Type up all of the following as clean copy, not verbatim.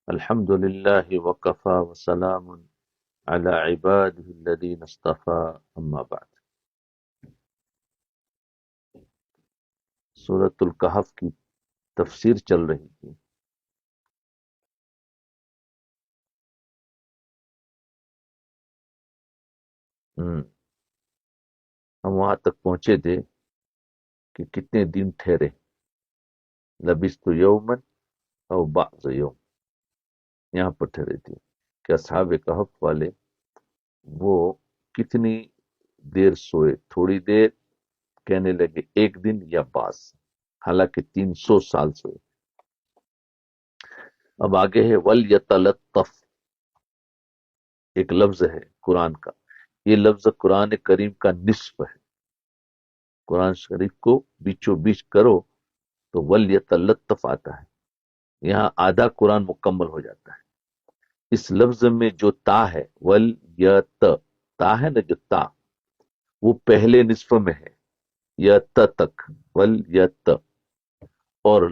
الحمد لله وكفى وسلام على عباده الذين اصطفى اما بعد. سورۃ الکہف کی تفسیر چل رہی تھی. ہم وہاں تک پہنچے تھے کہ کتنے دن ٹھہرے. لبثت یوما او بعض یوم، یہاں پر ٹھہرے تھے کہ اصحاب کہف والے وہ کتنی دیر سوئے. تھوڑی دیر کہنے لگے ایک دن یا بعض، حالانکہ 300 سال سوئے. اب آگے ہے وَلْيَتَلَطَّفْ، ایک لفظ ہے قرآن کا. یہ لفظ قرآن کریم کا نصف ہے. قرآن شریف کو بیچو بیچ کرو تو وَلْيَتَلَطَّفْ آتا ہے. یہاں آدھا قرآن مکمل ہو جاتا ہے. اس لفظ میں جو تا ہے وَلْيَتَ، تا ہے نا جو تا، وہ پہلے نصف میں ہے یت تک وَلْيَتَ. اور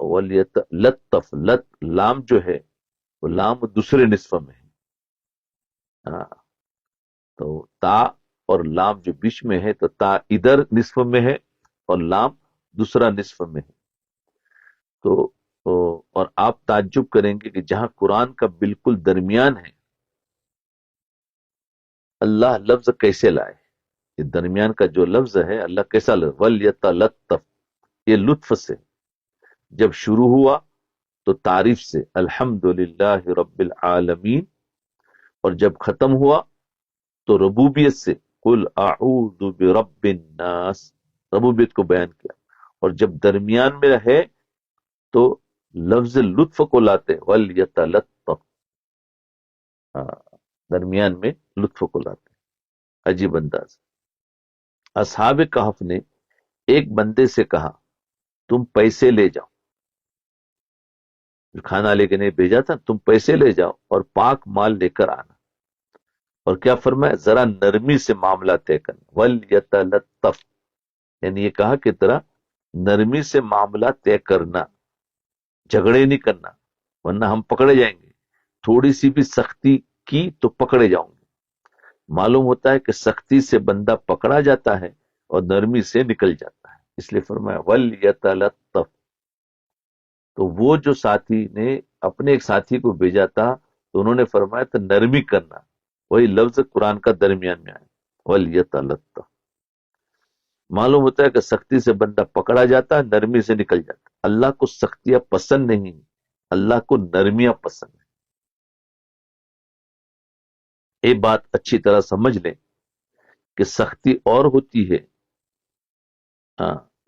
وَلْيَتَلَطَّفْ، لت لام جو ہے وہ لام دوسرے نصف میں ہے. ہاں، تو تا اور لام جو بیچ میں ہے، تو تا ادھر نصف میں ہے اور لام دوسرا نصف میں ہے. اور آپ تعجب کریں گے کہ جہاں قرآن کا بالکل درمیان ہے، اللہ لفظ کیسے لائے. یہ درمیان کا جو لفظ ہے اللہ کیسا لفظ، وَلْيَتَلَطَّفْ، یہ لطف سے. جب شروع ہوا تو تعریف سے الحمدللہ رب العالمین، اور جب ختم ہوا تو ربوبیت سے قل اعوذ برب الناس، ربوبیت کو بیان کیا. اور جب درمیان میں رہے تو لفظ لطف کو لاتے وَلْيَتَلَطَّفْ، درمیان میں لطف کو لاتے. عجیب انداز. اصحاب کہف نے ایک بندے سے کہا تم پیسے لے جاؤ، کھانا لے کے نہیں بھیجا تھا، تم پیسے لے جاؤ اور پاک مال لے کر آنا. اور کیا فرمایا، ذرا نرمی سے معاملہ طے کرنا. وَلْيَتَلَطَّفْ، یعنی یہ کہا کہ ذرا نرمی سے معاملہ طے کرنا، جھگڑے نہیں کرنا ورنہ ہم پکڑے جائیں گے. تھوڑی سی بھی سختی کی تو پکڑے جاؤں گے. معلوم ہوتا ہے کہ سختی سے بندہ پکڑا جاتا ہے اور نرمی سے نکل جاتا ہے. اس لیے فرمایا وَلْيَتَلَطَّفْ. تو وہ جو ساتھی نے اپنے ایک ساتھی کو بھیجا تھا تو انہوں نے فرمایا تھا نرمی کرنا، وہی لفظ قرآن کا درمیان میں آئے وَلْيَتَلَطَّفْ. معلوم ہوتا ہے کہ سختی سے بندہ پکڑا جاتا ہے، نرمی سے نکل جاتا ہے. اللہ کو سختیاں پسند نہیں، اللہ کو نرمیاں پسند ہیں. یہ بات اچھی طرح سمجھ لیں کہ سختی اور ہوتی ہے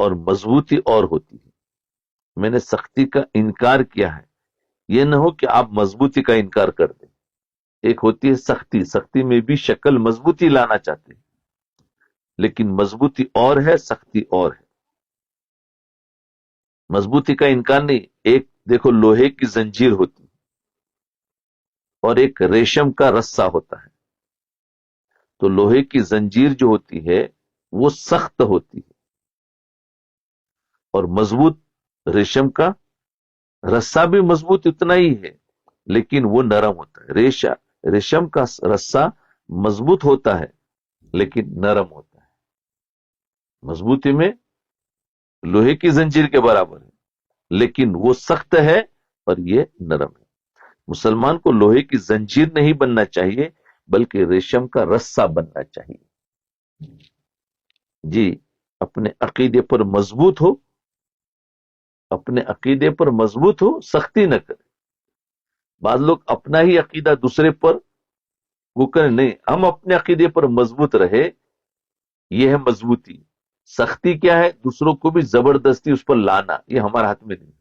اور مضبوطی اور ہوتی ہے. میں نے سختی کا انکار کیا ہے، یہ نہ ہو کہ آپ مضبوطی کا انکار کر دیں. ایک ہوتی ہے سختی، سختی میں بھی شکل مضبوطی لانا چاہتے ہیں، لیکن مضبوطی اور ہے، سختی اور ہے. مضبوطی کا انکار نہیں. ایک دیکھو لوہے کی زنجیر ہوتی ہے اور ایک ریشم کا رسہ ہوتا ہے. تو لوہے کی زنجیر جو ہوتی ہے وہ سخت ہوتی ہے اور مضبوط ریشم کا رسہ بھی مضبوط اتنا ہی ہے لیکن وہ نرم ہوتا ہے. ریشم کا رسہ مضبوط ہوتا ہے لیکن نرم ہوتا ہے. مضبوطی میں لوہے کی زنجیر کے برابر ہے لیکن وہ سخت ہے اور یہ نرم ہے. مسلمان کو لوہے کی زنجیر نہیں بننا چاہیے بلکہ ریشم کا رسہ بننا چاہیے. جی، اپنے عقیدے پر مضبوط ہو، اپنے عقیدے پر مضبوط ہو، سختی نہ کرے. بعض لوگ اپنا ہی عقیدہ دوسرے پر وہ کریں، نہیں، ہم اپنے عقیدے پر مضبوط رہے، یہ ہے مضبوطی. سختی کیا ہے، دوسروں کو بھی زبردستی اس پر لانا، یہ ہمارے ہاتھ میں نہیں.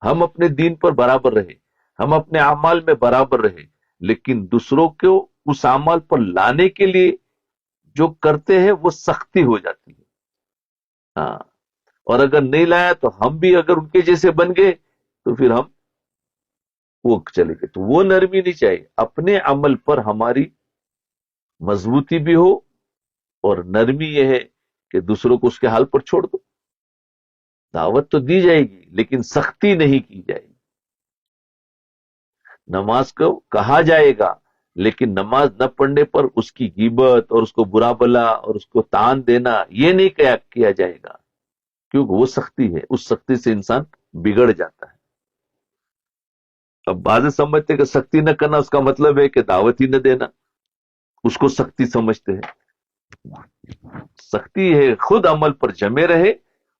ہم اپنے دین پر برابر رہے، ہم اپنے اعمال میں برابر رہے، لیکن دوسروں کو اس اعمال پر لانے کے لیے جو کرتے ہیں وہ سختی ہو جاتی ہے. ہاں، اور اگر نہیں لایا تو ہم بھی اگر ان کے جیسے بن گئے تو پھر ہم وہ چلے گئے. تو وہ نرمی نہیں چاہیے. اپنے عمل پر ہماری مضبوطی بھی ہو اور نرمی یہ ہے کہ دوسروں کو اس کے حال پر چھوڑ دو. دعوت تو دی جائے گی لیکن سختی نہیں کی جائے گی. نماز کو کہا جائے گا، لیکن نماز نہ پڑھنے پر اس کی غیبت اور اس کو برا بلا اور اس کو تان دینا یہ نہیں کیا جائے گا، کیونکہ وہ سختی ہے، اس سختی سے انسان بگڑ جاتا ہے۔ اب بعض سمجھتے کہ سختی نہ کرنا اس کا مطلب ہے کہ دعوت ہی نہ دینا، اس کو سختی سمجھتے ہیں۔ سختی ہے خود عمل پر جمے رہے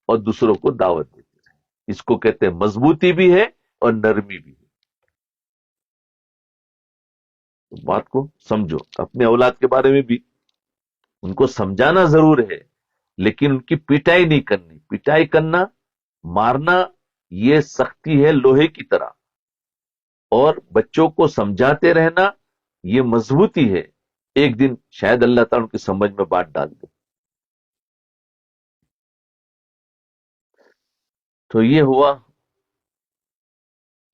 اور دوسروں کو دعوت دیتے رہے، اس کو کہتے ہیں مضبوطی بھی ہے اور نرمی بھی ہے۔ بات کو سمجھو، اپنے اولاد کے بارے میں بھی ان کو سمجھانا ضرور ہے، لیکن ان کی پٹائی نہیں کرنی۔ پٹائی کرنا، مارنا، یہ سختی ہے لوہے کی طرح، اور بچوں کو سمجھاتے رہنا یہ مضبوطی ہے۔ ایک دن شاید اللہ تعالیٰ ان کی سمجھ میں بات ڈال دے۔ تو یہ ہوا۔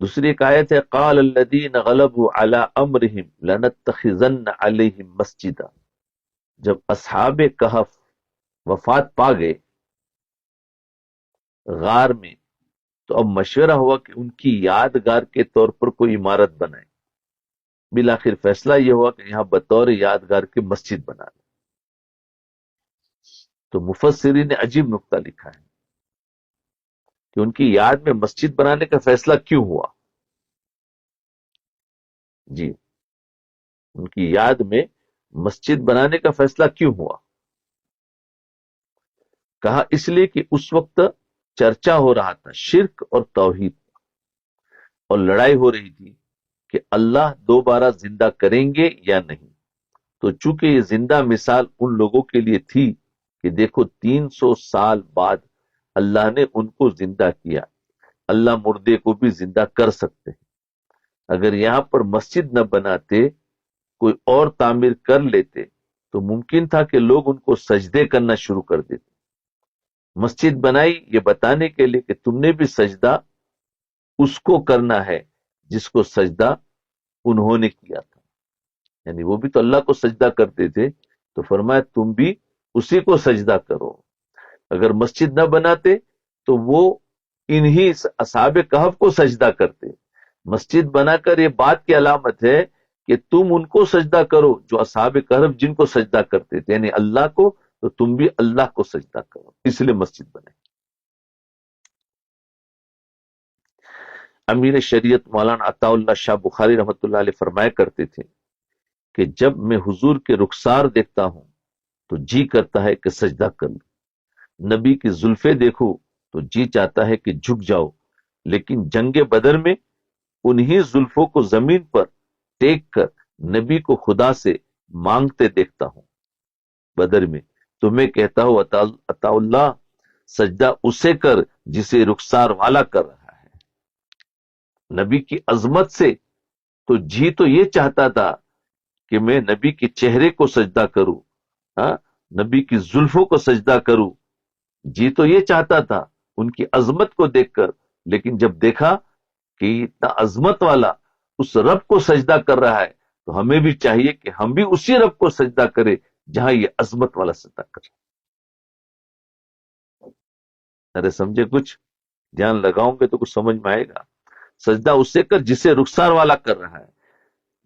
دوسری ایک آیت ہے، قال الذین غلبوا علی امرہم لنتخذن علیہم مسجدا۔ جب اصحاب کہف وفات پا گئے غار میں، تو اب مشورہ ہوا کہ ان کی یادگار کے طور پر کوئی عمارت بنائے۔ بالآخر فیصلہ یہ ہوا کہ یہاں بطور یادگار کی مسجد بنا لیں۔ تو مفسرین نے عجیب نکتہ لکھا ہے کہ ان کی یاد میں مسجد بنانے کا فیصلہ کیوں ہوا؟ جی، ان کی یاد میں مسجد بنانے کا فیصلہ کیوں ہوا؟ کہا اس لیے کہ اس وقت چرچا ہو رہا تھا شرک اور توحید، اور لڑائی ہو رہی تھی کہ اللہ دوبارہ زندہ کریں گے یا نہیں۔ تو چونکہ یہ زندہ مثال ان لوگوں کے لیے تھی کہ دیکھو 300 سال بعد اللہ نے ان کو زندہ کیا، اللہ مردے کو بھی زندہ کر سکتے ہیں۔ اگر یہاں پر مسجد نہ بناتے، کوئی اور تعمیر کر لیتے، تو ممکن تھا کہ لوگ ان کو سجدے کرنا شروع کر دیتے۔ مسجد بنائی یہ بتانے کے لیے کہ تم نے بھی سجدہ اس کو کرنا ہے جس کو سجدہ انہوں نے کیا تھا، یعنی وہ بھی تو اللہ کو سجدہ کرتے تھے، تو فرمایا تم بھی اسی کو سجدہ کرو۔ اگر مسجد نہ بناتے تو وہ انہی اصحاب کہف کو سجدہ کرتے۔ مسجد بنا کر یہ بات کی علامت ہے کہ تم ان کو سجدہ کرو جو اصحاب کہف جن کو سجدہ کرتے تھے، یعنی اللہ کو، تو تم بھی اللہ کو سجدہ کرو، اس لیے مسجد بنے۔ امیر شریعت مولانا عطا اللہ شاہ بخاری رحمۃ اللہ علیہ فرمایا کرتے تھے کہ جب میں حضور کے رخسار دیکھتا ہوں تو جی کرتا ہے کہ سجدہ کر لوں، نبی کی زلفیں دیکھو تو جی چاہتا ہے کہ جھک جاؤ، لیکن جنگ بدر میں انہی زلفوں کو زمین پر ٹیک کر نبی کو خدا سے مانگتے دیکھتا ہوں۔ بدر میں تو میں کہتا ہوں عطا اللہ سجدہ اسے کر جسے رخسار والا کر رہا ہے۔ نبی کی عظمت سے تو جی تو یہ چاہتا تھا کہ میں نبی کے چہرے کو سجدہ کروں، ہاں، نبی کی زلفوں کو سجدہ کروں، جی تو یہ چاہتا تھا ان کی عظمت کو دیکھ کر، لیکن جب دیکھا کہ اتنا عظمت والا اس رب کو سجدہ کر رہا ہے، تو ہمیں بھی چاہیے کہ ہم بھی اسی رب کو سجدہ کریں جہاں یہ عظمت والا سجدہ کرے۔ ارے سمجھے، کچھ دھیان لگاؤں گے تو کچھ سمجھ میں آئے گا۔ سجدہ اسے کر جسے رخسار والا کر رہا ہے۔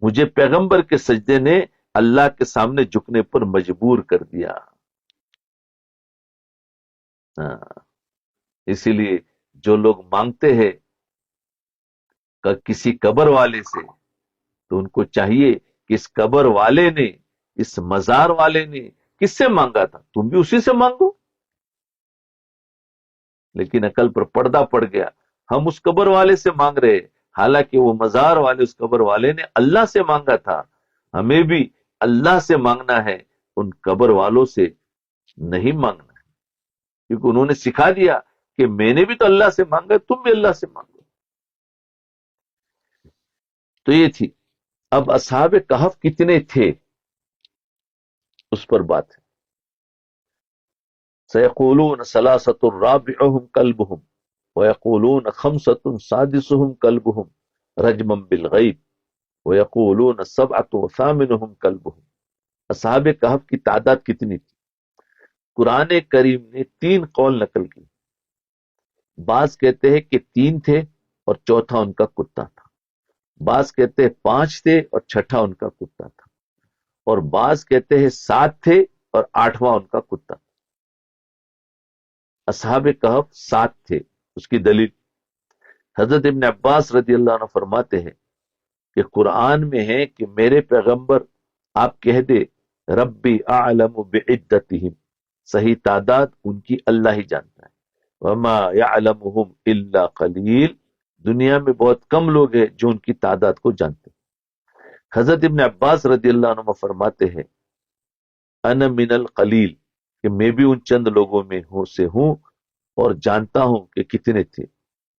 مجھے پیغمبر کے سجدے نے اللہ کے سامنے جھکنے پر مجبور کر دیا۔ اسی لیے جو لوگ مانگتے ہیں کسی قبر والے سے، تو ان کو چاہیے کہ اس قبر والے نے، اس مزار والے نے کس سے مانگا تھا، تم بھی اسی سے مانگو۔ لیکن عقل پر پردہ پڑ گیا، ہم اس قبر والے سے مانگ رہے، حالانکہ وہ مزار والے، اس قبر والے نے اللہ سے مانگا تھا۔ ہمیں بھی اللہ سے مانگنا ہے، ان قبر والوں سے نہیں مانگنا ہے، کیونکہ انہوں نے سکھا دیا کہ میں نے بھی تو اللہ سے مانگا، تم بھی اللہ سے مانگو۔ تو یہ تھی۔ اب اصحاب کہف کتنے تھے اس پر بات ہے۔ سیقولون ثلاثۃ رابعہم کلبہم ویقولون خمسۃ سادسہم کلبہم رجما بالغیب ویقولون سبعۃ ثامنہم کلبہم۔ اصحاب کہف کی تعداد کتنی تھی؟ قرآن کریم نے 3 قول نقل کی۔ بعض کہتے ہیں کہ 3 تھے اور چوتھا ان کا کتا تھا، بعض کہتے ہیں 5 تھے اور چھٹا ان کا کتا تھا، اور بعض کہتے ہیں 7 تھے اور 8واں ان کا کتا تھا۔ اصحاب کہف 7 تھے، اس کی دلیل حضرت ابن عباس رضی اللہ عنہ فرماتے ہیں کہ قرآن میں ہے کہ میرے پیغمبر آپ کہہ دے ربی اعلم بعدتہم، صحیح تعداد ان کی اللہ ہی جانتا ہے، وما یعلمہم الا قلیل، دنیا میں بہت کم لوگ ہیں جو ان کی تعداد کو جانتے ہیں۔ حضرت ابن عباس رضی اللہ عنہ فرماتے ہیں انا من القلیل، کہ میں بھی ان چند لوگوں میں سے ہوں اور جانتا ہوں کہ کتنے تھے،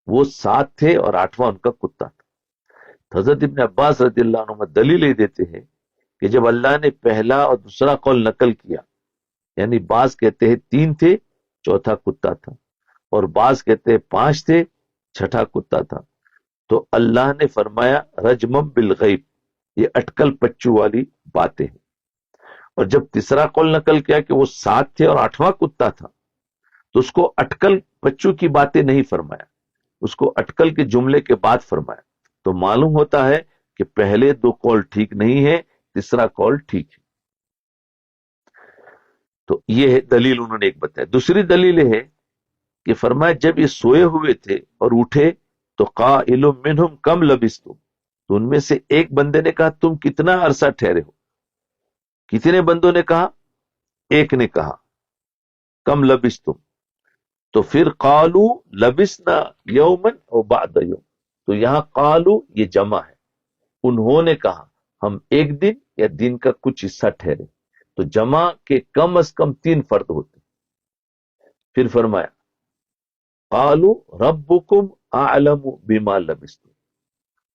وہ 7 تھے اور 8واں ان کا کتا تھا۔ حضرت ابن عباس رضی اللہ عنہ دلیل یہ دیتے ہیں کہ جب اللہ نے پہلا اور دوسرا قول نقل کیا، یعنی بعض کہتے ہیں 3 تھے، چوتھا کتا تھا، اور بعض کہتے ہیں 5 تھے، چھٹا کتا تھا، تو اللہ نے فرمایا رجمم بالغیب، یہ اٹکل پچو والی باتیں ہیں۔ اور جب تیسرا قول نقل کیا کہ وہ 7 تھے اور 8واں کتا تھا، تو اس کو اٹکل پچو کی باتیں نہیں فرمایا، اس کو اٹکل کے جملے کے بعد فرمایا۔ تو معلوم ہوتا ہے کہ پہلے 2 قول ٹھیک نہیں ہے، تیسرا قول ٹھیک ہے۔ تو یہ ہے دلیل انہوں نے ایک بتایا۔ دوسری دلیل ہے کہ فرمایا جب یہ سوئے ہوئے تھے اور اٹھے تو قائل منہم کم لبثتم، تو ان میں سے ایک بندے نے کہا تم کتنا عرصہ ٹھہرے ہو؟ کتنے بندوں نے کہا؟ ایک نے کہا کم لبثتم، تو پھر قالو لبثنا یومن او بعد یوم، تو یہاں قالو یہ جمع ہے، انہوں نے کہا ہم ایک دن یا دن کا کچھ حصہ ٹھہرے، تو جمع کے کم از کم 3 فرد ہوتے۔ پھر فرمایا قالو ربکم اعلم بما لبثتم،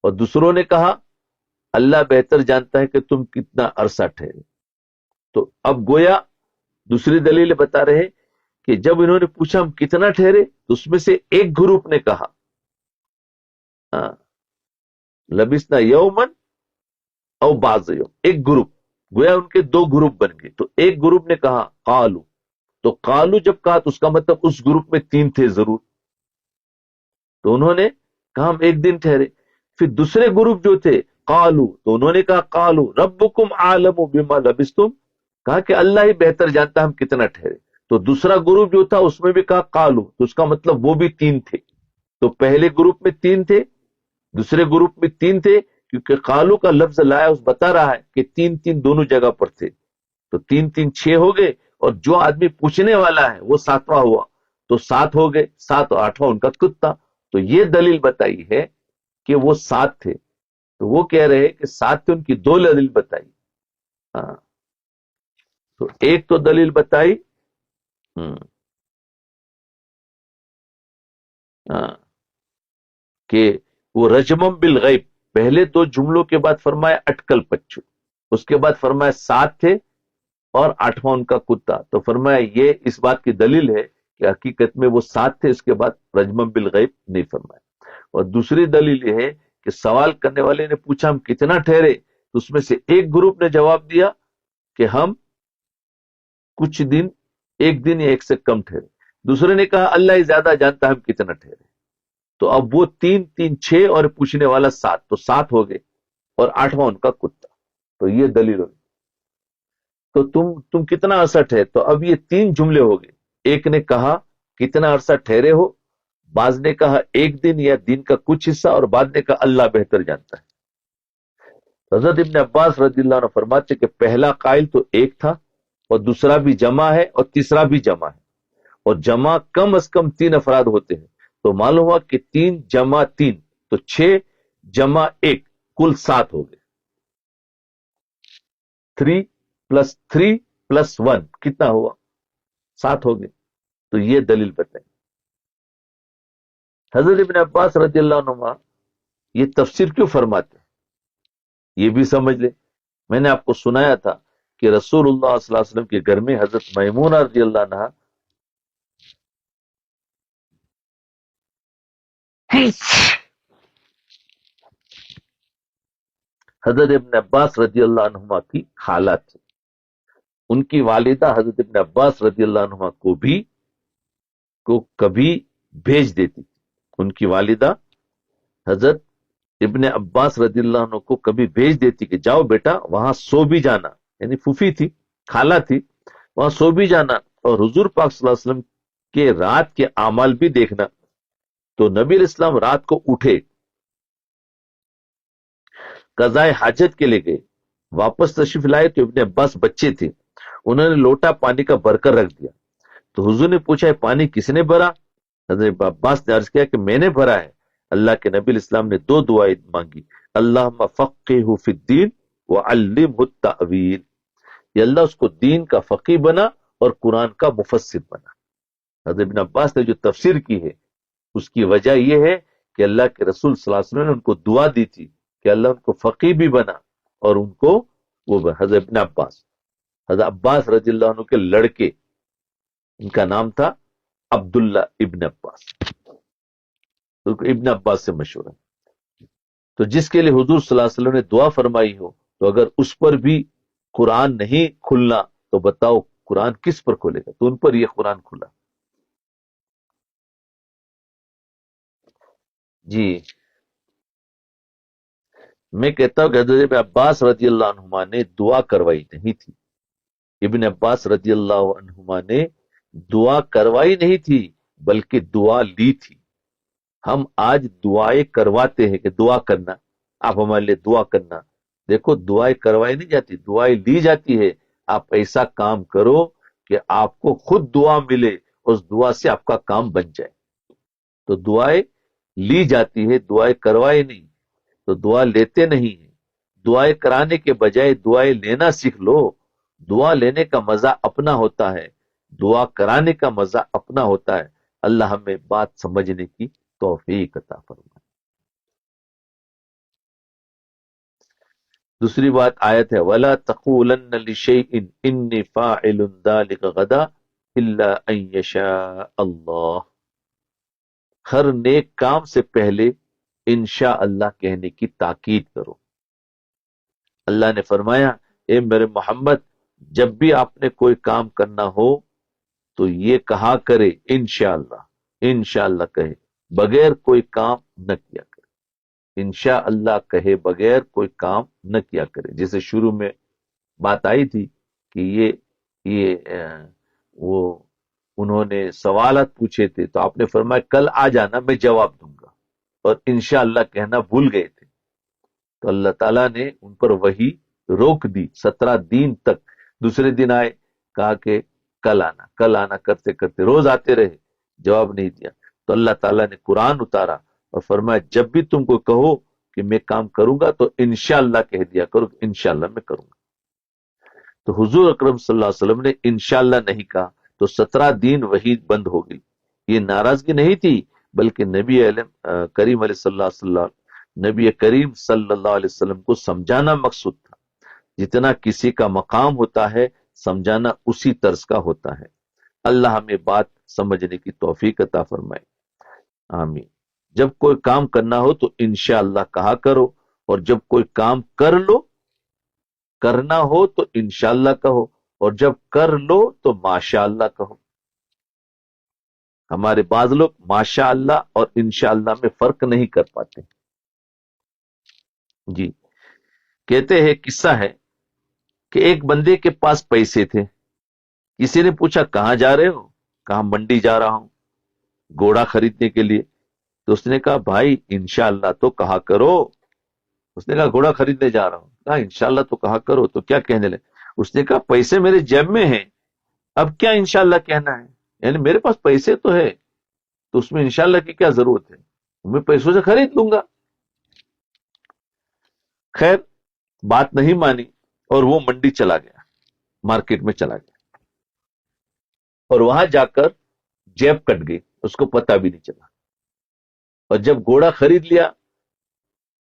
اور دوسروں نے کہا اللہ بہتر جانتا ہے کہ تم کتنا عرصہ ٹھہرے۔ تو اب گویا دوسری دلیل بتا رہے کہ جب انہوں نے پوچھا ہم کتنا ٹھہرے، تو اس میں سے ایک گروپ نے کہا لبثنا یومن او بعض یوم، ایک گروپ، گویا ان کے 2 گروپ بن گئے۔ تو ایک گروپ نے کہا قالو، تو قالو جب کہا تو اس کا مطلب اس گروپ میں 3 تھے ضرور، تو انہوں نے کہا ہم ایک دن ٹھہرے۔ پھر دوسرے گروپ جو تھے قالو، تو انہوں نے کہا قالو ربکم عالم بما لبثتم، کہا کہ اللہ ہی بہتر جانتا ہم کتنا ٹھہرے۔ تو دوسرا گروپ جو تھا اس میں بھی کہا قالو، تو اس کا مطلب وہ بھی 3 تھے۔ تو پہلے گروپ میں 3 تھے، دوسرے گروپ میں 3 تھے، کیونکہ قالو کا لفظ لایا اس بتا رہا ہے کہ 3 دونوں جگہ پر تھے، تو 3 6 ہو گئے، اور جو آدمی پوچھنے والا ہے وہ 7واں ہوا، تو 7 ہو گئے، 7 اور 8واں ان کا کتا۔ تو یہ دلیل بتائی ہے کہ وہ 7 تھے، تو وہ کہہ رہے کہ 7 تھے، ان کی 2 دلیل بتائی۔ ہاں، تو ایک تو دلیل بتائی کہ وہ رجمم بالغیب، پہلے 2 جملوں کے بعد فرمایا اٹکل پچو، اس کے بعد فرمایا 7 تھے اور 8واں ان کا کتا، تو فرمایا یہ اس بات کی دلیل ہے کہ حقیقت میں وہ 7 تھے، اس کے بعد رجمم بالغیب نہیں فرمایا۔ اور دوسری دلیل یہ ہے کہ سوال کرنے والے نے پوچھا ہم کتنا ٹھہرے، تو اس میں سے ایک گروپ نے جواب دیا کہ ہم کچھ دن، ایک دن یا ایک سے کم ٹھہرے، دوسرے نے کہا اللہ ہی زیادہ جانتا ہے ہم کتنا ٹھہرے۔ تو اب وہ 3 6 اور پوچھنے والا 7، تو 7 ہو گئے، اور 8واں ان کا کتا۔ تو یہ دلیل ہوگی۔ تو تم کتنا عرصہ ٹھہرے، تو اب یہ 3 جملے ہو گئے، ایک نے کہا کتنا عرصہ ٹھہرے ہو، بعض نے کہا ایک دن یا دن کا کچھ حصہ، اور بعض نے کہا اللہ بہتر جانتا ہے۔ حضرت ابن عباس رضی اللہ عنہ فرماتے کہ پہلا قائل تو ایک تھا، اور دوسرا بھی جمع ہے اور تیسرا بھی جمع ہے، اور جمع کم از کم 3 افراد ہوتے ہیں، تو معلوم ہوا کہ 3 جمع 3، تو 6 جمع 1، کل 7 ہو گئے۔ 3 + 3 + 1 کتنا ہوا؟ 7 ہو گئے۔ تو یہ دلیل بتائیں۔ حضرت ابن عباس رضی اللہ عنہ یہ تفسیر کیوں فرماتے ہیں یہ بھی سمجھ لیں۔ میں نے آپ کو سنایا تھا کہ رسول اللہ صلی اللہ علیہ وسلم کے گھر میں حضرت میمونہ رضی اللہ عنہ حضرت ابن عباس رضی اللہ عنہ کی خالہ تھی، ان کی والدہ حضرت ابن عباس رضی اللہ عنہ کو کبھی بھیج دیتی تھی۔ ان کی والدہ حضرت ابن عباس رضی اللہ عنہ کو کبھی بھیج دیتی کہ جاؤ بیٹا وہاں سو بھی جانا، یعنی پھوپھی تھی، خالہ تھی، وہاں سو بھی جانا اور حضور پاک صلی اللہ علیہ وسلم کے رات کے اعمال بھی دیکھنا۔ تو نبی علیہ السلام رات کو اٹھے، قضائے حاجت کے لیے گئے، واپس تشریف لائے تو ابن عباس بچے تھے، انہوں نے لوٹا پانی کا بھر کر رکھ دیا۔ تو حضور نے پوچھا پانی کس نے بھرا؟ حضرت عباس نے عرض کیا کہ میں نے بھرا ہے۔ اللہ کے نبی علیہ السلام نے دو دعائیں مانگی، اللہم فقہہ فی الدین وعلمہ التأویل، یا اللہ اس کو دین کا فقیہ بنا اور قرآن کا مفسر بنا۔ حضرت ابن عباس نے جو تفسیر کی ہے اس کی وجہ یہ ہے کہ اللہ کے رسول صلی اللہ علیہ وسلم نے ان کو دعا دی تھی کہ اللہ ان کو فقیہ بھی بنا اور ان کو وہ حضرت ابن عباس، حضرت عباس رضی اللہ عنہ کے لڑکے، ان کا نام تھا عبداللہ ابن عباس، تو ابن عباس سے مشہور ہے۔ تو جس کے لیے حضور صلی اللہ علیہ وسلم نے دعا فرمائی ہو، تو اگر اس پر بھی قرآن نہیں کھلنا تو بتاؤ قرآن کس پر کھلے گا؟ تو ان پر یہ قرآن کھلا۔ جی میں کہتا ہوں کہ حضرت ابن عباس رضی اللہ عنہما نے دعا کروائی نہیں تھی، ابن عباس رضی اللہ عنہما نے دعا کروائی نہیں تھی بلکہ دعا لی تھی۔ ہم آج دعائیں کرواتے ہیں کہ دعا کرنا، آپ ہمارے لیے دعا کرنا، دیکھو دعائیں کروائی نہیں جاتی، دعائیں لی جاتی ہے۔ آپ ایسا کام کرو کہ آپ کو خود دعا ملے، اس دعا سے آپ کا کام بن جائے۔ تو دعائیں لی جاتی ہے، دعائیں کروائی نہیں، تو دعا لیتے نہیں ہیں۔ دعائیں کرانے کے بجائے دعائیں لینا سیکھ لو۔ دعا لینے کا مزہ اپنا ہوتا ہے، دعا کرانے کا مزہ اپنا ہوتا ہے۔ اللہ ہمیں بات سمجھنے کی توفیق عطا فرمائے۔ دوسری بات آیت ہے وَلَا تَقُولَنَّ لِشَيْءٍ إِنِّي فَاعِلٌ ذَلِكَ غَدًا إِلَّا أَن يَشَاءَ اللَّهُ، ہر نیک کام سے پہلے انشاء اللہ کہنے کی تاکید کرو۔ اللہ نے فرمایا اے میرے محمد جب بھی آپ نے کوئی کام کرنا ہو تو یہ کہا کرے انشاءاللہ، انشاءاللہ کہے بغیر کوئی کام نہ کیا کرے، انشاءاللہ کہے بغیر کوئی کام نہ کیا کرے۔ جیسے شروع میں بات آئی تھی کہ وہ انہوں نے سوالات پوچھے تھے تو آپ نے فرمایا کل آ جانا میں جواب دوں گا، اور انشاءاللہ کہنا بھول گئے تھے تو اللہ تعالیٰ نے ان پر وحی روک دی 17 دن تک۔ دوسرے دن آئے، کہا کہ کل آنا، کل آنا کرتے کرتے روز آتے رہے، جواب نہیں دیا، تو اللہ تعالیٰ نے قرآن اتارا اور فرمایا جب بھی تم کو کہو کہ میں کام کروں گا تو انشاءاللہ کہہ دیا کرو کہ انشاءاللہ میں کروں گا۔ تو حضور اکرم صلی اللہ علیہ وسلم نے انشاءاللہ نہیں کہا تو 17 دن وحی بند ہو گئی۔ یہ ناراضگی نہیں تھی بلکہ کریم نبی کریم صلی اللہ علیہ وسلم کو سمجھانا مقصود تھا۔ جتنا کسی کا مقام ہوتا ہے سمجھانا اسی طرز کا ہوتا ہے۔ اللہ ہمیں بات سمجھنے کی توفیق عطا فرمائے، آمین۔ جب کوئی کام کرنا ہو تو انشاءاللہ کہا کرو، اور جب کوئی کام کر لو، کرنا ہو تو انشاءاللہ کہو، اور جب کر لو تو ماشاءاللہ کہو۔ ہمارے بعض لوگ ماشاءاللہ اور انشاءاللہ میں فرق نہیں کر پاتے۔ جی کہتے ہیں قصہ ہے کہ ایک بندے کے پاس پیسے تھے، کسی نے پوچھا کہاں جا رہے ہو؟ کہا منڈی جا رہا ہوں گھوڑا خریدنے کے لیے۔ تو اس نے کہا بھائی انشاءاللہ تو کہا کرو۔ اس نے کہا گھوڑا خریدنے جا رہا ہوں، کہا انشاءاللہ تو کہا کرو، تو کیا کہنے لگے؟ اس نے کہا پیسے میرے جیب میں ہیں، اب کیا انشاءاللہ کہنا ہے؟ یعنی میرے پاس پیسے تو ہے تو اس میں انشاءاللہ کی کیا ضرورت ہے، میں پیسوں سے خرید لوں گا۔ خیر بات نہیں مانی اور وہ منڈی چلا گیا، مارکیٹ میں چلا گیا، اور وہاں جا کر جیب کٹ گئی، اس کو پتہ بھی نہیں چلا۔ اور جب گھوڑا خرید لیا،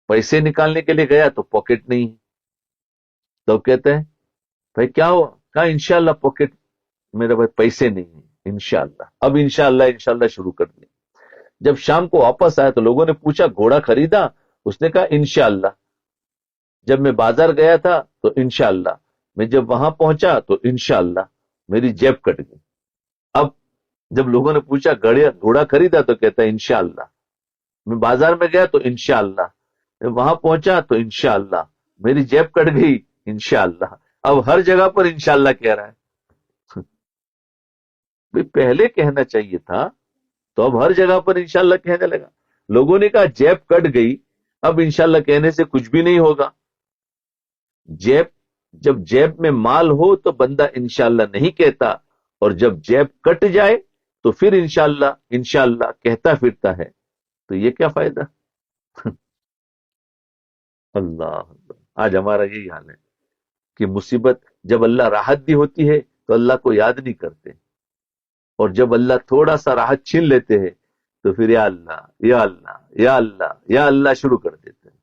پیسے نکالنے کے لیے گیا تو پاکٹ نہیں ہے۔ تو کہتے ہیں بھائی کیا ہوا؟ کہا انشاءاللہ پاکٹ میرے بھائی پیسے نہیں ہیں، انشاءاللہ۔ اب انشاءاللہ شروع کر دیا۔ جب شام کو واپس آیا تو لوگوں نے پوچھا گھوڑا خریدا؟ اس نے کہا انشاءاللہ۔ جب میں بازار گیا تھا تو انشاءاللہ، میں جب وہاں پہنچا تو انشاءاللہ، میری جیب کٹ گئی۔ اب جب لوگوں نے پوچھا گھوڑا خریدا تو کہتا ہے انشاءاللہ، میں بازار میں گیا تو انشاءاللہ، وہاں پہنچا تو انشاءاللہ، میری جیب کٹ گئی انشاءاللہ، اب ہر جگہ پر انشاءاللہ کہہ رہا ہے۔ بھئی پہلے کہنا چاہیے تھا، تو اب ہر جگہ پر انشاءاللہ کہنے لگا۔ لوگوں نے کہا جیب کٹ گئی، اب انشاءاللہ کہنے سے کچھ بھی نہیں ہوگا۔ جب جیب میں مال ہو تو بندہ انشاءاللہ نہیں کہتا، اور جب جیب کٹ جائے تو پھر انشاءاللہ انشاءاللہ کہتا پھرتا ہے، تو یہ کیا فائدہ؟ اللہ آج ہمارا یہی حال ہے کہ مصیبت جب اللہ راحت دی ہوتی ہے تو اللہ کو یاد نہیں کرتے، اور جب اللہ تھوڑا سا راحت چھین لیتے ہیں تو پھر یا اللہ یا اللہ یا اللہ یا اللہ شروع کر دیتے ہیں،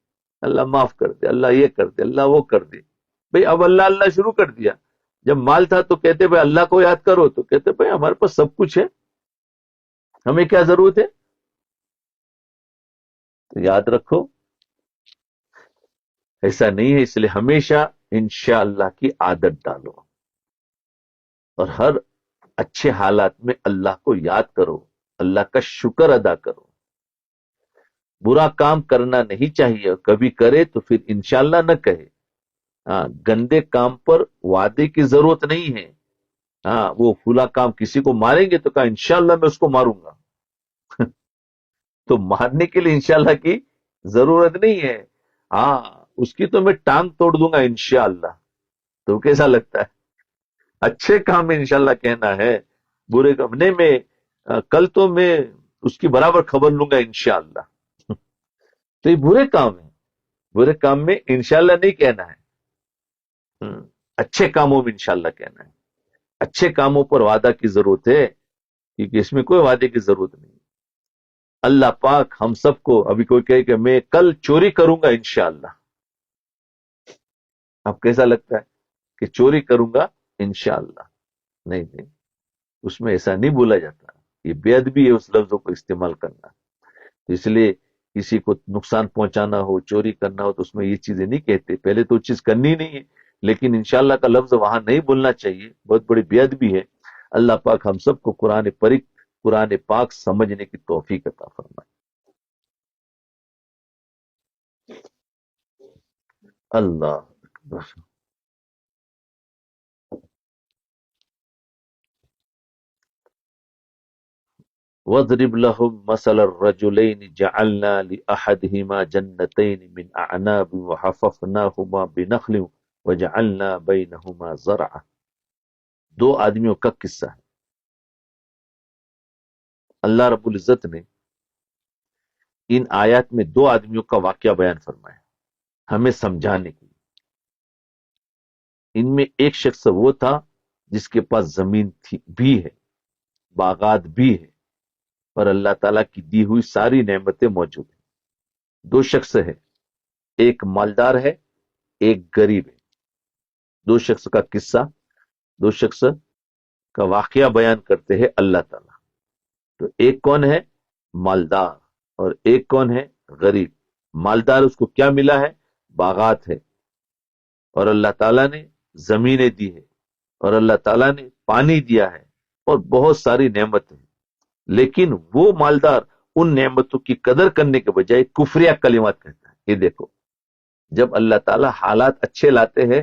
اللہ معاف کر دے، اللہ یہ کر دے، اللہ وہ کر دے۔ بھئی اب اللہ اللہ شروع کر دیا۔ جب مال تھا تو کہتے بھئی اللہ کو یاد کرو، تو کہتے بھئی ہمارے پاس سب کچھ ہے، ہمیں کیا ضرورت ہے؟ تو یاد رکھو ایسا نہیں ہے، اس لیے ہمیشہ انشاءاللہ کی عادت ڈالو، اور ہر اچھے حالات میں اللہ کو یاد کرو، اللہ کا شکر ادا کرو۔ برا کام کرنا نہیں چاہیے، کبھی کرے تو پھر انشاءاللہ نہ کہے۔ ہاں، گندے کام پر وعدے کی ضرورت نہیں ہے۔ ہاں، وہ فلاں کام کسی کو ماریں گے تو کہا انشاءاللہ میں اس کو ماروں گا، تو مارنے کے لیے انشاءاللہ کی ضرورت نہیں ہے۔ ہاں، اس کی تو میں ٹانگ توڑ دوں گا انشاءاللہ، تو کیسا لگتا ہے؟ اچھے کام میں انشاءاللہ کہنا ہے، برے کام نہیں، میں کل تو میں اس کی برابر خبر لوں گا انشاءاللہ۔ تو یہ برے کام ہے، برے کام میں انشاءاللہ نہیں کہنا ہے، اچھے کاموں میں انشاءاللہ کہنا ہے۔ اچھے کاموں پر وعدہ کی ضرورت ہے، کیونکہ اس میں کوئی وعدے کی ضرورت نہیں۔ اللہ پاک ہم سب کو، ابھی کوئی کہے کہ میں کل چوری کروں گا انشاءاللہ، اب کیسا لگتا ہے کہ چوری کروں گا انشاءاللہ؟ نہیں نہیں، اس میں ایسا نہیں بولا جاتا، یہ بے ادبی ہے اس لفظوں کو استعمال کرنا۔ اس لیے کسی کو نقصان پہنچانا ہو، چوری کرنا ہو، تو اس میں یہ چیزیں نہیں کہتے، پہلے تو چیز کرنی نہیں ہے، لیکن انشاءاللہ کا لفظ وہاں نہیں بولنا چاہیے، بہت بڑی بے ادبی ہے۔ اللہ پاک ہم سب کو قرآن پاک سمجھنے کی توفیق عطا فرمائے۔ اللہ اکبر۔ وَاضْرِبْ لَهُمْ مَثَلَ الرَّجُلَيْنِ جَعَلْنَا لِأَحَدِهِمَا جَنَّتَيْنِ مِنْ أَعْنَابٍ وَحَفَفْنَاهُمَا بِنَخْلٍ وَجَعَلْنَا بَيْنَهُمَا زَرْعًا۔ دو آدمیوں کا قصہ ہے۔ اللہ رب العزت نے ان آیات میں دو آدمیوں کا واقعہ بیان فرمایا ہمیں سمجھانے کے لیے۔ ان میں ایک شخص وہ تھا جس کے پاس زمین بھی ہے، باغات بھی ہے، اور اللہ تعالیٰ کی دی ہوئی ساری نعمتیں موجود ہیں۔ دو شخص ہے، ایک مالدار ہے، ایک غریب ہے۔ دو شخص کا قصہ، دو شخص کا واقعہ بیان کرتے ہیں اللہ تعالیٰ۔ تو ایک کون ہے؟ مالدار، اور ایک کون ہے؟ غریب۔ مالدار اس کو کیا ملا ہے؟ باغات ہے، اور اللہ تعالیٰ نے زمینیں دی ہے، اور اللہ تعالیٰ نے پانی دیا ہے، اور بہت ساری نعمتیں ہیں۔ لیکن وہ مالدار ان نعمتوں کی قدر کرنے کے بجائے کفریہ کلمات کہتا ہے۔ یہ دیکھو، جب اللہ تعالیٰ حالات اچھے لاتے ہیں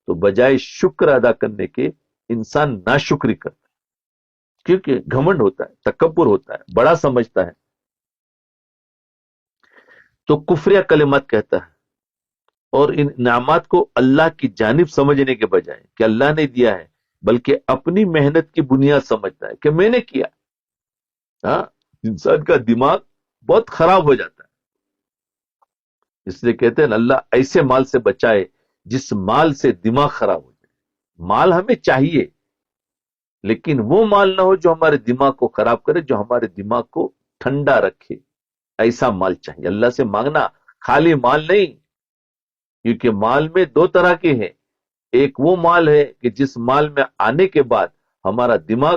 تو بجائے شکر ادا کرنے کے انسان ناشکری کرتا ہے، کیونکہ گھمنڈ ہوتا ہے، تکبر ہوتا ہے، بڑا سمجھتا ہے، تو کفریہ کلمات کہتا ہے، اور ان انعامات کو اللہ کی جانب سمجھنے کے بجائے کہ اللہ نے دیا ہے، بلکہ اپنی محنت کی بنیاد سمجھتا ہے کہ میں نے کیا۔ ہاں، انسان کا دماغ بہت خراب ہو جاتا ہے، اس لیے کہتے ہیں اللہ ایسے مال سے بچائے جس مال سے دماغ خراب ہو جائے۔ مال ہمیں چاہیے، لیکن وہ مال نہ ہو جو ہمارے دماغ کو خراب کرے، جو ہمارے دماغ کو ٹھنڈا رکھے، ایسا مال چاہیے۔ اللہ سے مانگنا خالی مال نہیں، کیونکہ مال میں دو طرح کے ہیں۔ ایک وہ مال ہے کہ جس مال میں آنے کے بعد ہمارا دماغ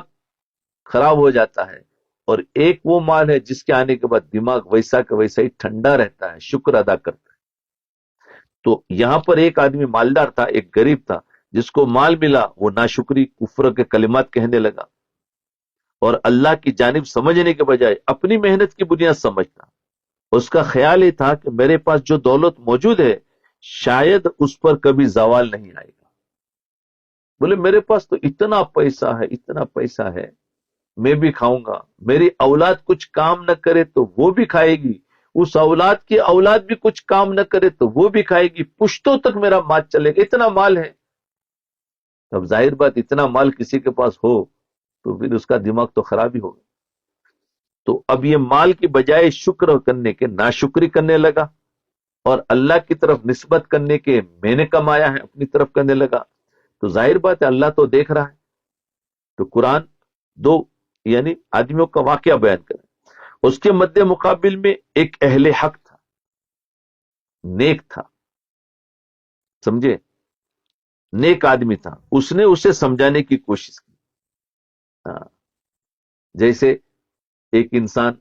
خراب ہو جاتا ہے، اور ایک وہ مال ہے جس کے آنے کے بعد دماغ ویسا کا ویسا ہی ٹھنڈا رہتا ہے، شکر ادا کرتا ہے۔ تو یہاں پر ایک آدمی مالدار تھا، ایک غریب تھا۔ جس کو مال ملا وہ ناشکری، کفر کے کلمات کہنے لگا، اور اللہ کی جانب سمجھنے کے بجائے اپنی محنت کی بنیاد سمجھتا، اس کا خیال یہ تھا کہ میرے پاس جو دولت موجود ہے شاید اس پر کبھی زوال نہیں آئے گا. بولے میرے پاس تو اتنا پیسہ ہے، اتنا پیسہ ہے، میں بھی کھاؤں گا، میری اولاد کچھ کام نہ کرے تو وہ بھی کھائے گی، اس اولاد کی اولاد بھی کچھ کام نہ کرے تو وہ بھی کھائے گی، پشتوں تک میرا مال چلے گا، اتنا مال ہے. اب ظاہر بات اتنا مال کسی کے پاس ہو تو پھر اس کا دماغ تو خراب ہی ہوگا. تو اب یہ مال کی بجائے شکر کرنے کے ناشکری کرنے لگا، اور اللہ کی طرف نسبت کرنے کے میں نے کمایا ہے اپنی طرف کرنے لگا. تو ظاہر بات ہے اللہ تو دیکھ رہا ہے. تو قرآن دو یعنی آدمیوں کا واقعہ بیان کرے. اس کے مد مقابل میں ایک اہل حق تھا، نیک تھا، سمجھے، نیک آدمی تھا. اس نے اسے سمجھانے کی کوشش کی. ہاں، جیسے ایک انسان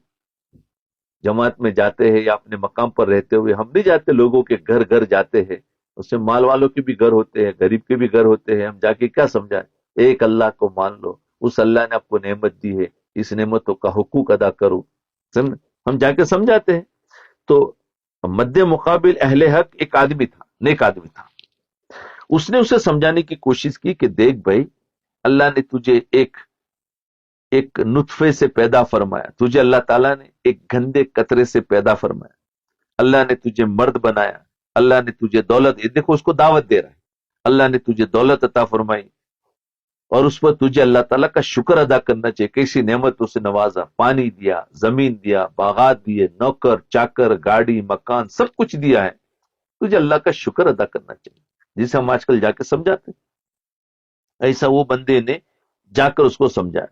جماعت میں جاتے ہیں یا اپنے مقام پر رہتے ہوئے ہم نہیں جاتے، لوگوں کے گھر گھر جاتے ہیں، اس میں مال والوں کے بھی گھر ہوتے ہیں، غریب کے بھی گھر ہوتے ہیں، ہم جا کے کیا سمجھائیں؟ ایک اللہ کو مان لو، اس اللہ نے آپ کو نعمت دی ہے، اس نعمتوں کا حقوق ادا کرو، ہم جا کے سمجھاتے ہیں. تو مد مقابل اہل حق ایک آدمی تھا، نیک آدمی تھا. اس نے اسے سمجھانے کی کوشش کی کہ دیکھ بھائی، اللہ نے تجھے ایک نطفے سے پیدا فرمایا، تجھے اللہ تعالیٰ نے ایک گندے قطرے سے پیدا فرمایا، اللہ نے تجھے مرد بنایا، اللہ نے تجھے دولت، دیکھو اس کو دعوت دے رہا ہے، اللہ نے تجھے دولت عطا فرمائی اور اس پر تجھے اللہ تعالیٰ کا شکر ادا کرنا چاہیے. کیسی نعمتوں سے نوازا، پانی دیا، زمین دیا، باغات دیے، نوکر چاکر، گاڑی، مکان، سب کچھ دیا ہے، تجھے اللہ کا شکر ادا کرنا چاہیے. جسے ہم آج کل جا کے سمجھاتے ہیں، ایسا وہ بندے نے جا کر اس کو سمجھایا.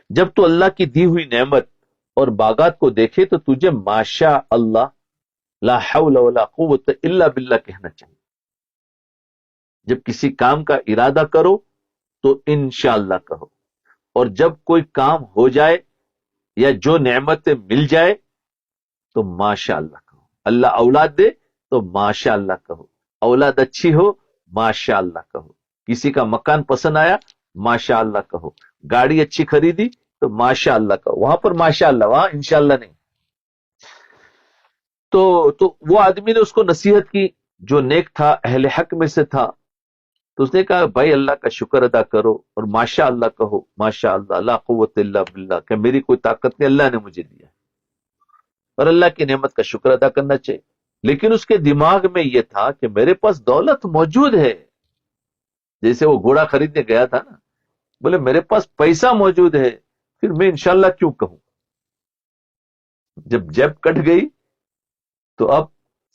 جب تو اللہ کی دی ہوئی نعمت اور باغات کو دیکھے تو تجھے ماشاء اللہ لا حول ولا قوت الا باللہ کہنا چاہیے. جب کسی کام کا ارادہ کرو تو انشاءاللہ کہو، اور جب کوئی کام ہو جائے یا جو نعمتیں مل جائے تو ماشاء اللہ کہو. اللہ اولاد دے تو ماشاء اللہ کہو، اولاد اچھی ہو ماشاء اللہ کہو، کسی کا مکان پسند آیا ماشاء اللہ کہو، گاڑی اچھی خریدی تو ماشاء اللہ کہو. وہاں پر ماشاء اللہ، وہاں انشاءاللہ نہیں. تو وہ آدمی نے اس کو نصیحت کی جو نیک تھا، اہل حق میں سے تھا. تو اس نے کہا بھائی اللہ کا شکر ادا کرو اور ماشاء اللہ کہو، ماشاء اللہ لا قوت الا باللہ، کہ میری کوئی طاقت نہیں، اللہ نے مجھے دیا، اور اللہ کی نعمت کا شکر ادا کرنا چاہیے. لیکن اس کے دماغ میں یہ تھا کہ میرے پاس دولت موجود ہے. جیسے وہ گھوڑا خریدنے گیا تھا نا، بولے میرے پاس پیسہ موجود ہے، پھر میں انشاءاللہ کیوں کہوں؟ جب جیب کٹ گئی تو اب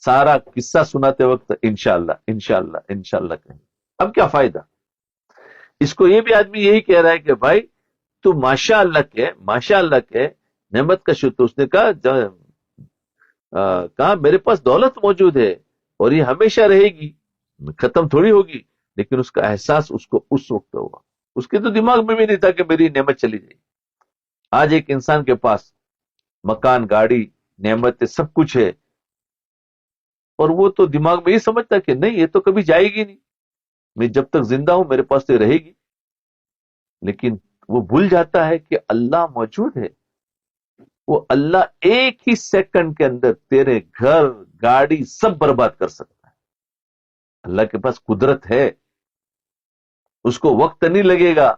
سارا قصہ سناتے وقت انشاءاللہ انشاءاللہ انشاءاللہ کہیں. اب کیا فائدہ؟ اس کو یہ بھی آدمی یہی کہہ رہا ہے کہ بھائی تو ماشاء اللہ کے، ماشاء اللہ کے نعمت کا شکر. اس نے کہا میرے پاس دولت موجود ہے اور یہ ہمیشہ رہے گی، ختم تھوڑی ہوگی. لیکن اس کا احساس اس کو اس وقت ہوا، اس کے تو دماغ میں بھی نہیں تھا کہ میری نعمت چلی جائے. آج ایک انسان کے پاس مکان، گاڑی، نعمت سب کچھ ہے، اور وہ تو دماغ میں یہ سمجھتا کہ نہیں یہ تو کبھی جائے گی نہیں، میں جب تک زندہ ہوں میرے پاس تو رہے گی. لیکن وہ بھول جاتا ہے کہ اللہ موجود ہے. وہ اللہ ایک ہی سیکنڈ کے اندر تیرے گھر، گاڑی سب برباد کر سکتا ہے. اللہ کے پاس قدرت ہے، اس کو وقت نہیں لگے گا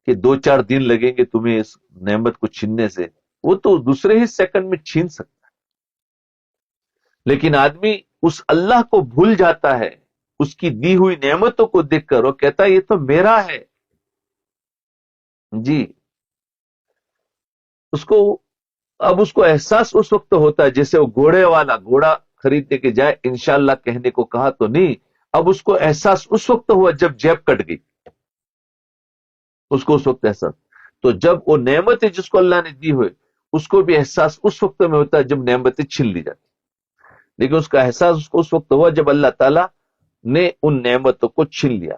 کہ 2-4 دن لگیں گے تمہیں اس نعمت کو چھیننے سے، وہ تو دوسرے ہی سیکنڈ میں چھین سکتا ہے. لیکن آدمی اس اللہ کو بھول جاتا ہے، اس کی دی ہوئی نعمتوں کو دیکھ کر وہ کہتا ہے یہ تو میرا ہے. جی، اب اس کو احساس اس وقت ہوتا ہے جیسے وہ گھوڑے والا گھوڑا خریدنے کے جائے انشاءاللہ کہنے کو کہا تو نہیں، اب اس کو احساس اس وقت ہوا جب جیب کٹ گئی، اس کو اس وقت احساس. تو جب وہ نعمتیں جس کو اللہ نے دی ہوئے اس کو بھی احساس اس وقت میں ہوتا ہے جب نعمتیں چھین لی جاتی. لیکن اس کا احساس اس کو اس وقت ہوا جب اللہ تعالیٰ نے ان نعمتوں کو چھین لیا.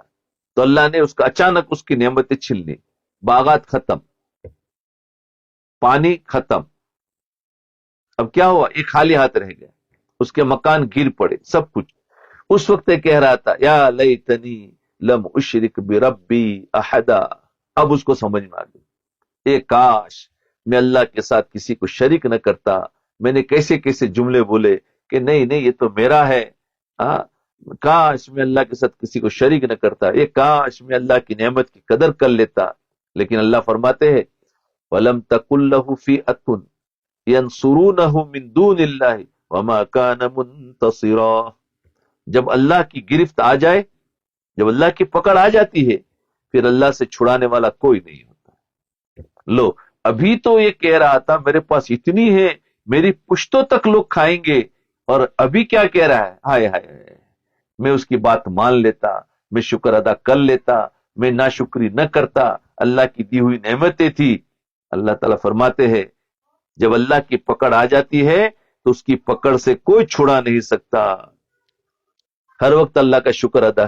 تو اللہ نے اس کا اچانک اس کی نعمتیں چھین لی، باغات ختم، پانی ختم. اب کیا ہوا؟ ایک خالی ہاتھ رہ گیا، اس کے مکان گر پڑے، سب کچھ. اس وقت کہہ رہا تھا یا لیتنی لم اشرک بربی احدا. اب اس کو سمجھ میں آ گئی، اے کاش میں اللہ کے ساتھ کسی کو شریک نہ کرتا، میں نے کیسے کیسے جملے بولے کہ نہیں نہیں یہ تو میرا ہے، ہاں، کاش میں اللہ کے ساتھ کسی کو شریک نہ کرتا، یہ کاش میں اللہ کی نعمت کی قدر کر لیتا. لیکن اللہ فرماتے ہیں وَلَمْ تَكُنْ لَهُ فِئَةٌ يَنْصُرُونَهُ مِنْ دُونِ اللَّهِ وَمَا كَانَ مُنْتَصِرًا. جب اللہ کی گرفت آ جائے، جب اللہ کی پکڑ آ جاتی ہے، پھر اللہ سے چھڑانے والا کوئی نہیں ہوتا. لو، ابھی تو یہ کہہ رہا تھا میرے پاس اتنی ہے، میری پشتوں تک لوگ کھائیں گے، اور ابھی کیا کہہ رہا ہے، ہائے ہائے میں اس کی بات مان لیتا، میں شکر ادا کر لیتا، میں ناشکری نہ کرتا، اللہ کی دی ہوئی نعمتیں تھی. اللہ تعالیٰ فرماتے ہیں جب اللہ کی پکڑ آ جاتی ہے تو اس کی پکڑ سے کوئی چھڑا نہیں سکتا. ہر وقت اللہ کا شکر ادا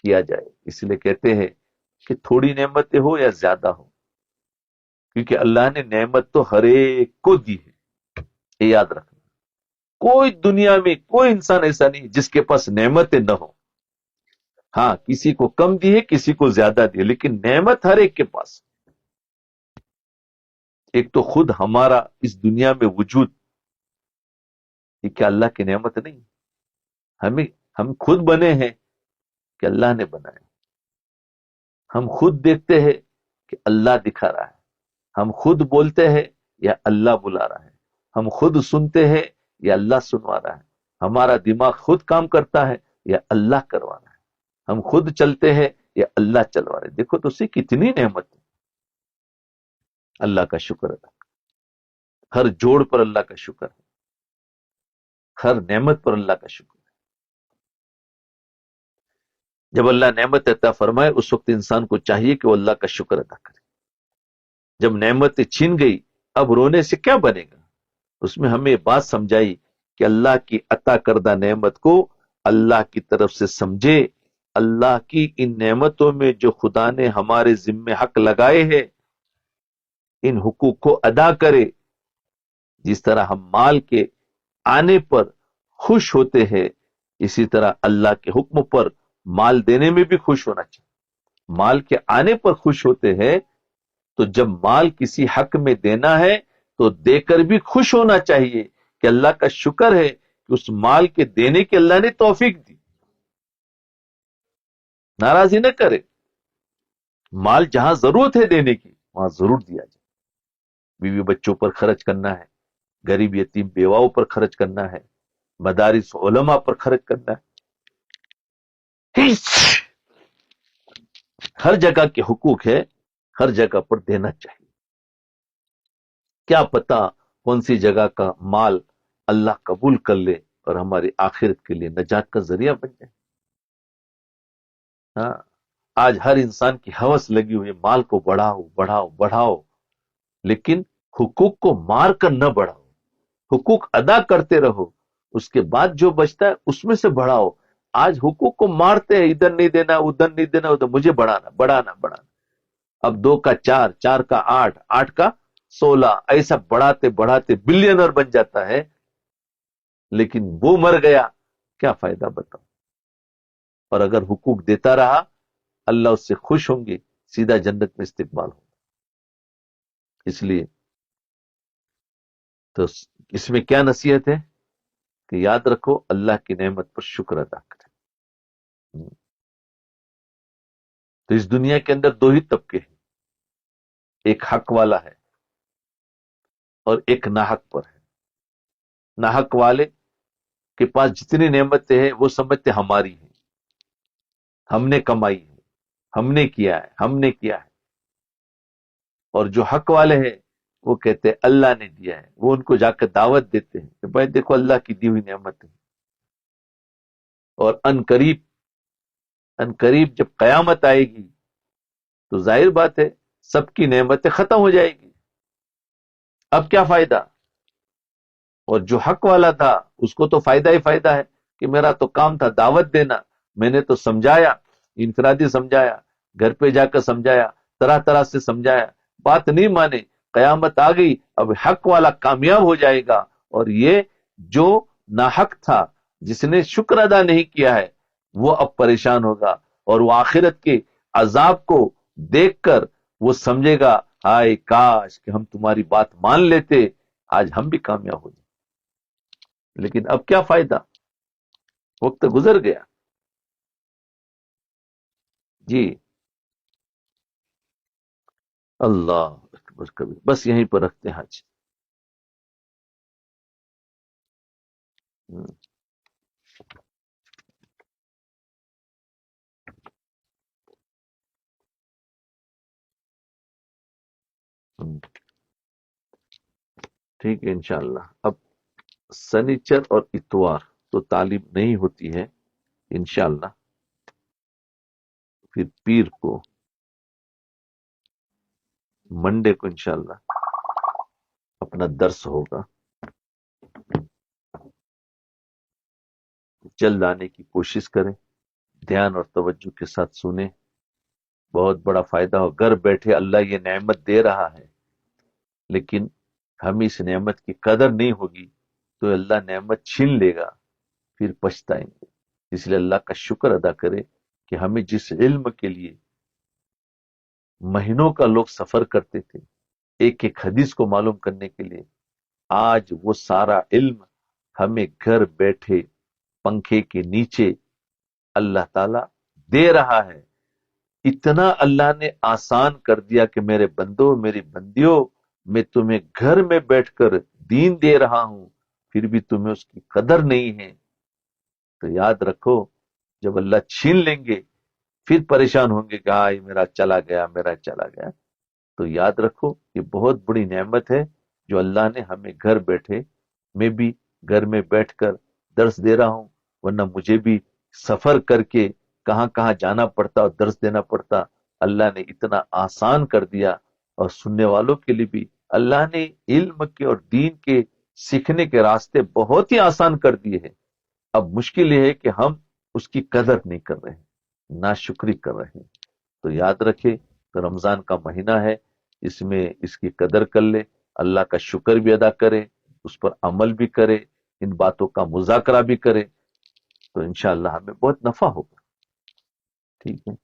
کیا جائے. اس لیے کہتے ہیں کہ تھوڑی نعمتیں ہو یا زیادہ ہو، کیونکہ اللہ نے نعمت تو ہر ایک کو دی ہے، یہ یاد رکھنا. کوئی دنیا میں کوئی انسان ایسا نہیں جس کے پاس نعمتیں نہ ہو. ہاں کسی کو کم دی ہے، کسی کو زیادہ دی ہے، لیکن نعمت ہر ایک کے پاس. ایک تو خود ہمارا اس دنیا میں وجود، یہ کیا اللہ کی نعمت نہیں؟ ہم خود بنے ہیں کہ اللہ نے بنائے. ہم خود دیکھتے ہیں کہ اللہ دکھا رہا ہے. ہم خود بولتے ہیں یا اللہ بلا رہا ہے. ہم خود سنتے ہیں یا اللہ سنوا رہا ہے. ہمارا دماغ خود کام کرتا ہے یا اللہ کروا رہا ہے. ہم خود چلتے ہیں یا اللہ چلوا رہے. دیکھو تو اسی کتنی نعمت ہے. اللہ کا شکر ادا، ہر جوڑ پر اللہ کا شکر ہے، ہر نعمت پر اللہ کا شکر ہے. جب اللہ نعمت عطا فرمائے اس وقت انسان کو چاہیے کہ وہ اللہ کا شکر ادا کرے. جب نعمت چھین گئی اب رونے سے کیا بنے گا؟ اس میں ہمیں بات سمجھائی کہ اللہ کی عطا کردہ نعمت کو اللہ کی طرف سے سمجھے. اللہ کی ان نعمتوں میں جو خدا نے ہمارے ذمے حق لگائے ہیں ان حقوق کو ادا کرے. جس طرح ہم مال کے آنے پر خوش ہوتے ہیں، اسی طرح اللہ کے حکم پر مال دینے میں بھی خوش ہونا چاہیے. مال کے آنے پر خوش ہوتے ہیں تو جب مال کسی حق میں دینا ہے تو دے کر بھی خوش ہونا چاہیے کہ اللہ کا شکر ہے کہ اس مال کے دینے کی اللہ نے توفیق دی. ناراضی نہ کرے. مال جہاں ضرورت ہے دینے کی وہاں ضرور دیا جائے. بیوی بچوں پر خرچ کرنا ہے، غریب یتیم بیواؤں پر خرچ کرنا ہے، مدارس علماء پر خرچ کرنا ہے. ہر جگہ کے حقوق ہے، ہر جگہ پر دینا چاہیے. کیا پتا کون سی جگہ کا مال اللہ قبول کر لے اور ہماری آخرت کے لیے نجات کا ذریعہ بن جائے. ہاں آج ہر انسان کی ہوس لگی ہوئی ہے مال کو بڑھاؤ بڑھاؤ بڑھاؤ، لیکن حقوق کو مار کر نہ بڑھاؤ. حقوق ادا کرتے رہو، اس کے بعد جو بچتا ہے اس میں سے بڑھاؤ. آج حقوق کو مارتے ہیں، ادھر نہیں دینا ادھر نہیں دینا ادھر، مجھے بڑھانا بڑھانا بڑھانا. اب 2 کا 4، 4 کا 8، 8 کا 16، ایسا بڑھاتے بڑھاتے بلینر بن جاتا ہے. لیکن وہ مر گیا، کیا فائدہ بتاؤ. اور اگر حقوق دیتا رہا اللہ اس سے خوش ہوں گے، سیدھا جنت میں استقبال ہوگا. اس لیے تو اس میں کیا نصیحت ہے کہ یاد رکھو اللہ کی نعمت پر شکر ادا کریں. تو اس دنیا کے اندر 2 ہی طبقے ہیں، ایک حق والا ہے اور ایک ناحق پر ہے. ناحق والے کے پاس جتنی نعمتیں ہیں وہ سمجھتے ہماری ہیں، ہم نے کمائی ہے، ہم نے کیا ہے، ہم نے کیا ہے. اور جو حق والے ہیں وہ کہتے ہیں اللہ نے دیا ہے. وہ ان کو جا کے دعوت دیتے ہیں کہ بھائی دیکھو اللہ کی دی ہوئی نعمت ہے. اور ان قریب جب قیامت آئے گی تو ظاہر بات ہے سب کی نعمتیں ختم ہو جائے گی. اب کیا فائدہ؟ اور جو حق والا تھا اس کو تو فائدہ ہی فائدہ ہے کہ میرا تو کام تھا دعوت دینا، میں نے تو سمجھایا، انفرادی سمجھایا، گھر پہ جا کر سمجھایا، طرح طرح سے سمجھایا، بات نہیں مانے، قیامت آ گئی، اب حق والا کامیاب ہو جائے گا. اور یہ جو ناحق تھا جس نے شکر ادا نہیں کیا ہے وہ اب پریشان ہوگا، اور وہ آخرت کے عذاب کو دیکھ کر وہ سمجھے گا ہائے کاش کہ ہم تمہاری بات مان لیتے، آج ہم بھی کامیاب ہو جائیں. لیکن اب کیا فائدہ، وقت گزر گیا. جی اللہ اکبر کبھی، بس یہیں پر رکھتے ہیں حج. ہم، ہم، ٹھیک ہے انشاءاللہ. اب سنیچر اور اتوار تو تعلیم نہیں ہوتی ہے انشاءاللہ. پھر پیر کو، منڈے کو انشاءاللہ اپنا درس ہوگا. جلد آنے کی کوشش کریں، دھیان اور توجہ کے ساتھ سنیں، بہت بڑا فائدہ ہو. گھر بیٹھے اللہ یہ نعمت دے رہا ہے، لیکن ہمیں اس نعمت کی قدر نہیں ہوگی تو اللہ نعمت چھین لے گا، پھر پچھتائیں گے. اس لیے اللہ کا شکر ادا کرے کہ ہمیں جس علم کے لیے مہینوں کا لوگ سفر کرتے تھے ایک ایک حدیث کو معلوم کرنے کے لیے، آج وہ سارا علم ہمیں گھر بیٹھے پنکھے کے نیچے اللہ تعالی دے رہا ہے. اتنا اللہ نے آسان کر دیا کہ میرے بندوں میری بندیوں، میں تمہیں گھر میں بیٹھ کر دین دے رہا ہوں، پھر بھی تمہیں اس کی قدر نہیں ہے. تو یاد رکھو، جب اللہ چھین لیں گے پھر پریشان ہوں گے کہ ہاں یہ میرا چلا گیا، میرا چلا گیا. تو یاد رکھو یہ بہت بڑی نعمت ہے جو اللہ نے ہمیں گھر بیٹھے، میں بھی گھر میں بیٹھ کر درس دے رہا ہوں، ورنہ مجھے بھی سفر کر کے کہاں کہاں جانا پڑتا اور درس دینا پڑتا. اللہ نے اتنا آسان کر دیا، اور سننے والوں کے لیے بھی اللہ نے علم کے اور دین کے سیکھنے کے راستے بہت ہی آسان کر دیے ہیں. اب مشکل یہ ہے کہ ہم اس کی قدر نہیں کر رہے ہیں، ناشکری کر رہے ہیں. تو یاد رکھے کہ رمضان کا مہینہ ہے، اس میں اس کی قدر کر لے، اللہ کا شکر بھی ادا کرے، اس پر عمل بھی کرے، ان باتوں کا مذاکرہ بھی کرے، تو انشاءاللہ ہمیں بہت نفع ہوگا. ٹھیک ہے.